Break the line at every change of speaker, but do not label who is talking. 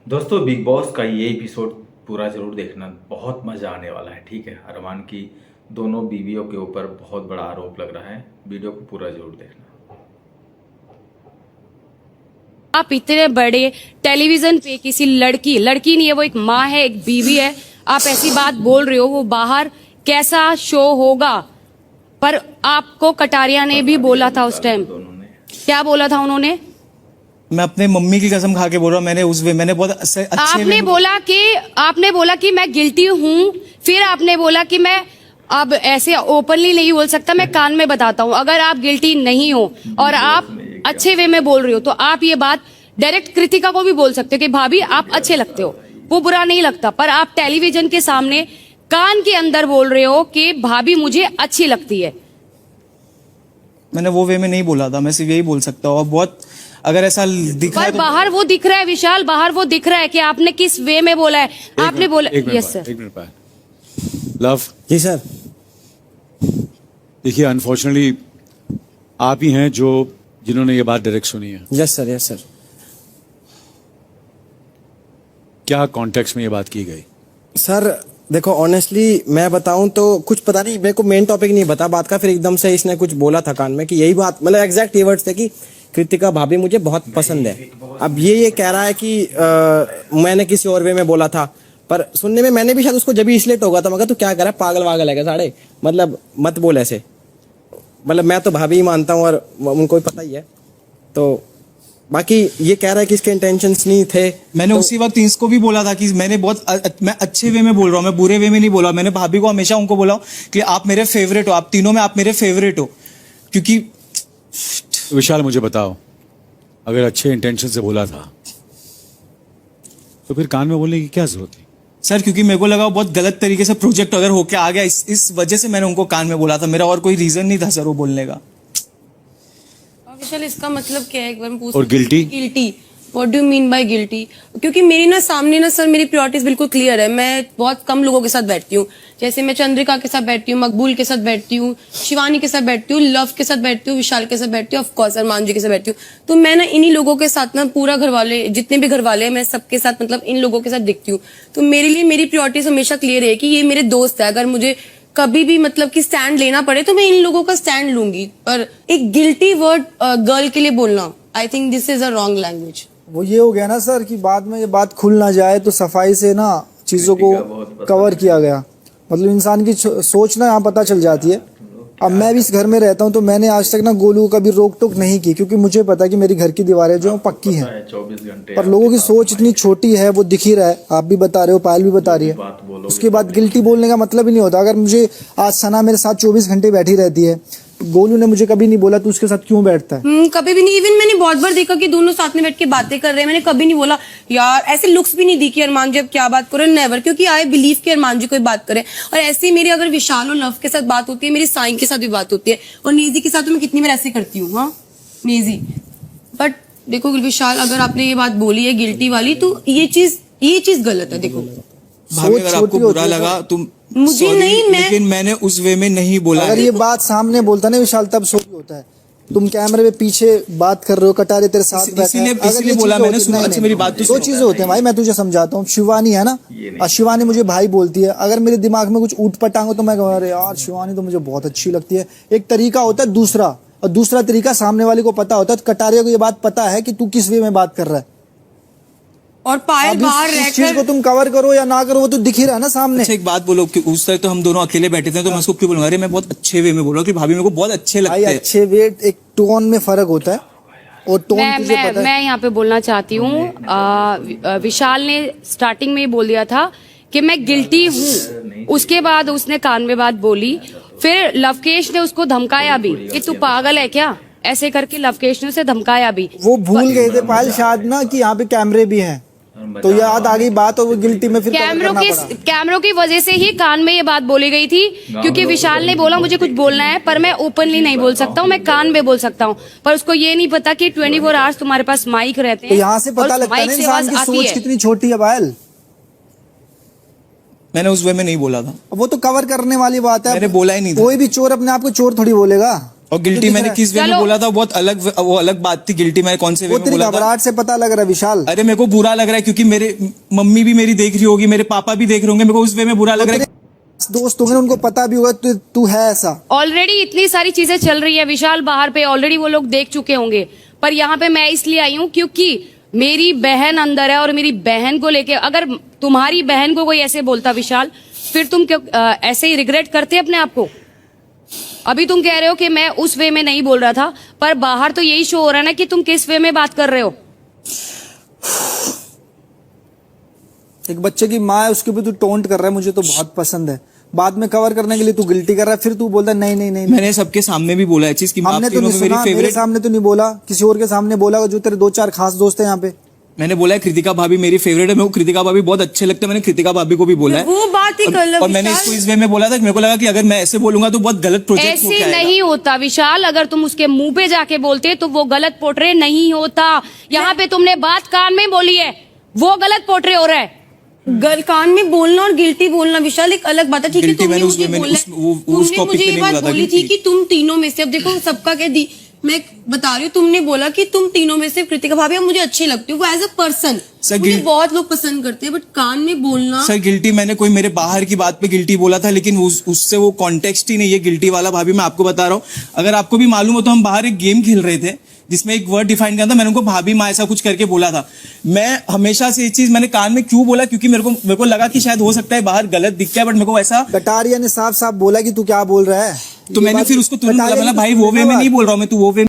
दोस्तों big boss का ये एपिसोड पूरा जरूर देखना, बहुत मज़ा आने वाला है। ठीक है, अरमान की दोनों बीवियों के ऊपर बहुत बड़ा आरोप लग रहा है। वीडियो को पूरा जरूर देखना।
आप इतने बड़े टेलीविजन पे किसी लड़की नहीं है, वो एक माँ है, एक बीवी है, आप ऐसी बात बोल रहे हो। वो बाहर कैसा शो होगा, पर आपको कटारिया ने भी बोला था उस टाइम। क्या बोला था उन्होंने?
मैं अपने मम्मी की कसम खा के बोल रहा हूँ, मैंने बहुत अच्छे
आपने बोला कि मैं गिल्टी हूँ, फिर आपने बोला कि मैं अब ऐसे ओपनली नहीं बोल सकता, मैं कान में बताता हूँ। अगर आप गिल्टी नहीं हो और आप अच्छे वे में बोल रहे हो तो आप ये बात डायरेक्ट कृतिका को भी बोल सकते हो कि भाभी आप अच्छे लगते हो, वो बुरा नहीं लगता। पर आप टेलीविजन के सामने कान के अंदर बोल रहे हो कि भाभी मुझे अच्छी लगती है।
मैंने वो वे में नहीं बोला था, मैं सिर्फ यही बोल सकता हूँ। बहुत अगर ऐसा दिख रहा है
पर बाहर वो दिख रहा है विशाल, बाहर वो दिख रहा है कि आपने किस वे में बोला है। आपने बोला यस सर।
एक मिनट पर लव
जी सर।
देखिए, अनफॉर्चुनेटली आप ही हैं जिन्होंने ये बात डायरेक्ट सुनी है।
Yes sir, yes sir.
क्या कॉन्टेक्स्ट में ये बात की गई?
सर देखो, ऑनेस्टली मैं बताऊं तो कुछ पता नहीं, मेरे को मेन टॉपिक नहीं पता बात का। फिर एकदम से इसने कुछ बोला था कान में कि यही बात, मतलब एग्जैक्ट ये वर्ड्स थे कि कृतिका भाभी मुझे बहुत पसंद है। अब ये कह रहा है कि मैंने किसी और वे में बोला था, पर सुनने में मैंने भी शायद उसको जब भी इसलिए टोका था, मगर तू क्या कर रहा है, पागल वागल है क्या साढ़े, मतलब मत बोल ऐसे। मतलब मैं तो भाभी ही मानता हूँ और उनको भी पता ही है। तो बाकी ये कह रहा है कि इसके इंटेंशंस नहीं थे।
मैंने उसी वक्त इसको भी बोला था कि मैं अच्छे वे में बोल रहा हूँ, मैं बुरे वे में नहीं बोला। मैंने भाभी को हमेशा उनको बोला कि आप मेरे फेवरेट हो, आप तीनों में आप मेरे फेवरेट हो। क्योंकि
विशाल, मुझे बताओ, अगर अच्छे इंटेंशन से बोला था तो फिर कान में बोलने की क्या जरूरत थी?
सर क्योंकि मेरे को लगा वो बहुत गलत तरीके से प्रोजेक्ट अगर होके आ गया, इस वजह से मैंने उनको कान में बोला था। मेरा और कोई रीजन नहीं था सर वो बोलने का।
विशाल, इसका मतलब क्या है एक बार मैं पूछ।
और guilty?
Guilty, what do you mean by guilty? क्योंकि मेरी ना सामने ना सर मेरी प्रायोरिटीज बिल्कुल क्लियर है। मैं बहुत कम लोगों के साथ बैठती हूँ, जैसे मैं चंद्रिका के साथ बैठती हूँ, मकबूल के साथ बैठती हूँ, शिवानी के साथ बैठती हूँ, लव के साथ बैठती हूँ, विशाल के साथ बैठती हूँ, ऑफ कोर्स अरमान जी के साथ बैठती हूँ। तो मैं ना इन्हीं लोगों के साथ ना पूरा घर वाले जितने भी घर वाले हैं, मैं सबके साथ मतलब इन लोगों के साथ दिखती हूँ। तो मेरे लिए मेरी प्रायोरिटीज हमेशा क्लियर है कि ये मेरे दोस्त है। अगर मुझे कभी भी मतलब कि स्टैंड लेना पड़े तो मैं इन लोगों का स्टैंड लूंगी। पर एक गिल्टी वर्ड गर्ल के लिए बोलना, I think this is a wrong language.
वो ये हो गया ना सर कि बाद में ये बात खुल ना जाए, तो सफाई से ना चीज़ों को कवर किया गया। मतलब इंसान की सोच ना यहाँ पता चल जाती है। अब मैं भी इस घर में रहता हूँ तो मैंने आज तक ना गोलू को कभी रोक टोक नहीं की, क्योंकि मुझे पता है कि मेरी घर की दीवारें जो हैं पक्की हैं।
24 घंटे
पर लोगों की सोच इतनी छोटी है, वो दिख ही रहा है। आप भी बता रहे हो, पायल भी बता रही है। उसके बाद गिल्टी बोलने का मतलब ही नहीं होता। अगर मुझे आज सना मेरे साथ 24 घंटे बैठी रहती है, गोलू ने मुझे कभी नहीं बोला तू उसके साथ क्यों बैठता है।
कभी भी नहीं। इवन मैंने बहुत बार देखा कि दोनों साथ में बैठ के बातें कर रहे हैं, मैंने कभी नहीं बोला यार, ऐसे लुक्स भी नहीं दी कि अरमान जी अब क्या बात करें, नेवर। क्योंकि आई बिलीव कि अरमान जी कोई बात करे। और ऐसे ही मेरी अगर विशाल और लव के साथ बात होती है, मेरी साइन के साथ भी बात होती है, और नेजी के साथ तो मैं कितनी बार ऐसे करती हूँ। हाँ नेजी, बट देखो विशाल, अगर आपने ये बात बोली है गिल्टी वाली, तो ये चीज गलत है। देखो
भाभी, अगर आपको बुरा लगा तो
मुझे नहीं,
लेकिन मैंने उस वे में नहीं बोला।
अगर ये बात सामने बोलता ना विशाल, तब सो भी होता है। तुम कैमरे में पीछे बात कर रहे हो, कटारे तेरे साथ बैठे हैं।
इसीलिए बोला मैंने, सुना अच्छी मेरी बात तो
दो चीजें होती हैं भाई, मैं तुझे समझाता हूँ। शिवानी है ना, और शिवानी मुझे भाई बोलती है। अगर मेरे दिमाग में कुछ ऊट पटांग हो तो मैं कहूँ अरे यार शिवानी तो मुझे बहुत अच्छी लगती है। एक तरीका होता है दूसरा, और दूसरा तरीका सामने वाले को पता होता है। तो कटारिया को ये बात पता है कि तू किस वे में बात कर रहा है।
और पायल बाहर
इस चीज को
रहकर
तुम कवर करो या ना करो, वो तो दिख ही रहा है ना सामने।
अच्छा एक बात बोलो कि उस तरह तो हम दोनों अकेले बैठे थे, तो मैं उसको क्यों बोलूंगा अरे मैं बहुत अच्छे वे में बोल रहा हूँ कि भाभी मेरे को बहुत अच्छे लगते
भाई
हैं।
अच्छे वे एक टोन में फर्क होता है, और टोन तुझे पता है।
मैं यहाँ पे बोलना चाहती हूँ, विशाल ने स्टार्टिंग में ही बोल दिया था कि मैं गिल्टी हूँ। उसके बाद उसने कान में बात बोली, फिर लवकेश ने उसको धमकाया भी कि तू पागल है क्या, ऐसे करके लवकेश ने उसे धमकाया भी।
वो भूल गए थे पायल शायद ना कि यहाँ पे कैमरे भी हैं, तो याद आ गई बात, और वो गिल्टी में फिर
कैमरों की वजह से ही कान में ये बात बोली गई थी। क्योंकि विशाल ने बोला मुझे कुछ बोलना है, पर मैं ओपनली नहीं बोल सकता हूँ, मैं कान में बोल सकता हूँ। पर उसको ये नहीं पता कि 24 आवर्स तुम्हारे पास माइक रहते हैं।
तो यहाँ से पता लगता है ना इंसान की सोच कितनी छोटी है पायल।
मैंने उस वे में नहीं बोला था।
वो तो कवर करने वाली बात है।
मैंने बोला ही नहीं था।
कोई भी चोर अपने आप को चोर थोड़ी बोलेगा।
और गिल्टी मैंने किस वे में
चलो।
बोला था बहुत अलग, वो अलग बात थी। गिल्टी मैंने कौन से वे
वो
में
तेरी
बोला था?
घबराहट से पता लग रहा है विशाल।
अरे मेरे को बुरा लग रहा है क्योंकि मेरे मम्मी भी मेरी देख रही होगी, मेरे पापा भी देख रहे होंगे, मेरे को उस वे में बुरा लग रहा है।
दोस्त होंगे उनको पता भी होगा तू है ऐसा।
ऑलरेडी इतनी सारी चीजें चल रही है विशाल बाहर पे, ऑलरेडी वो लोग देख चुके होंगे। पर यहाँ पे मैं इसलिए आई हूँ क्योंकि मेरी बहन अंदर है और मेरी बहन को लेके, अगर तुम्हारी बहन को कोई ऐसे बोलता विशाल, फिर तुम क्यों ऐसे ही रिग्रेट करते अपने आप को? अभी तुम कह रहे हो कि मैं उस वे में नहीं बोल रहा था, पर बाहर तो यही शो हो रहा है ना कि तुम किस वे में बात कर रहे हो।
एक बच्चे की माँ है, उसके भी तू टोंट कर रहा है, मुझे तो बहुत पसंद है। बाद में कवर करने के लिए तू गिल्टी कर रहा है, फिर तू बोलता है नहीं नहीं नहीं।
मैंने सबके सामने भी बोला है चीज कि आप
हमने तो
तीनों
नहीं
में मेरी
सुना, मेरे
फेवरेट।
सामने तो नहीं बोला, किसी और के सामने बोला जो तेरे 2-4 खास दोस्त हैं यहाँ पे।
मैंने बोला है कृतिका भाभी मेरी फेवरेट है, मेरे को कृतिका भाभी बहुत अच्छे लगते हैं, मैंने कृतिका भाभी को भी बोला है।
वो बात ही कर लो
और मैंने
विशाल।
इसको इस वे में बोला था कि मेरे को लगा कि अगर मैं ऐसे बोलूंगा तो बहुत गलत प्रोजेक्ट
ऐसे नहीं होता विशाल, अगर तुम उसके मुंह पे जाके बोलते तो वो गलत पोर्ट्रे नहीं होता। यहाँ पे तुमने बात कान में बोली है, वो गलत पोर्ट्रे हो रहा है।
कान में बोलना और गिल्टी बोलना विशाल एक अलग बात है। ठीक है,
Guilty
तुमने
मैंने उस-
मुझे
मैंने
बोला,
उस- वो उस
तुमने
topic
मुझे
पे
ये
नहीं
बात
बोला था
बोली थी
guilty।
कि तुम तीनों में से, अब देखो सबका क्या दी, मैं बता रही हूँ, तुमने बोला कि तुम तीनों में से कृतिका भाभी अब मुझे अच्छी लगती हो, वो एज अ पर्सन
सर,
मुझे
guilt-
बहुत लोग पसंद करते हैं, बट कान में बोलना।
सर गिल्टी मैंने कोई मेरे बाहर की बात पे गिल्टी बोला था, लेकिन उससे वो कॉन्टेक्स्ट ही नहीं है गिल्टी वाला। भाभी मैं आपको बता रहा हूँ, अगर आपको भी मालूम हो तो हम बाहर एक गेम खेल रहे थे जिसमें एक वर्ड डिफाइन करना था, मैंने उनको भाभी माँ ऐसा कुछ करके बोला था। मैं हमेशा से ये चीज मैंने कान में क्यों बोला, क्योंकि मेरे को लगा कि शायद हो सकता है बाहर गलत दिख गया, बट मेरे को ऐसा,
कटारिया ने साफ साफ बोला कि तू क्या बोल रहा है।
तो
ये
मैंने
बात-
फिर उसको तुरंत
कटारिया
बोला
ने
भाई
तो
वो वे में
सुना
नहीं बोल रहा हूँ मैं, तू वो वे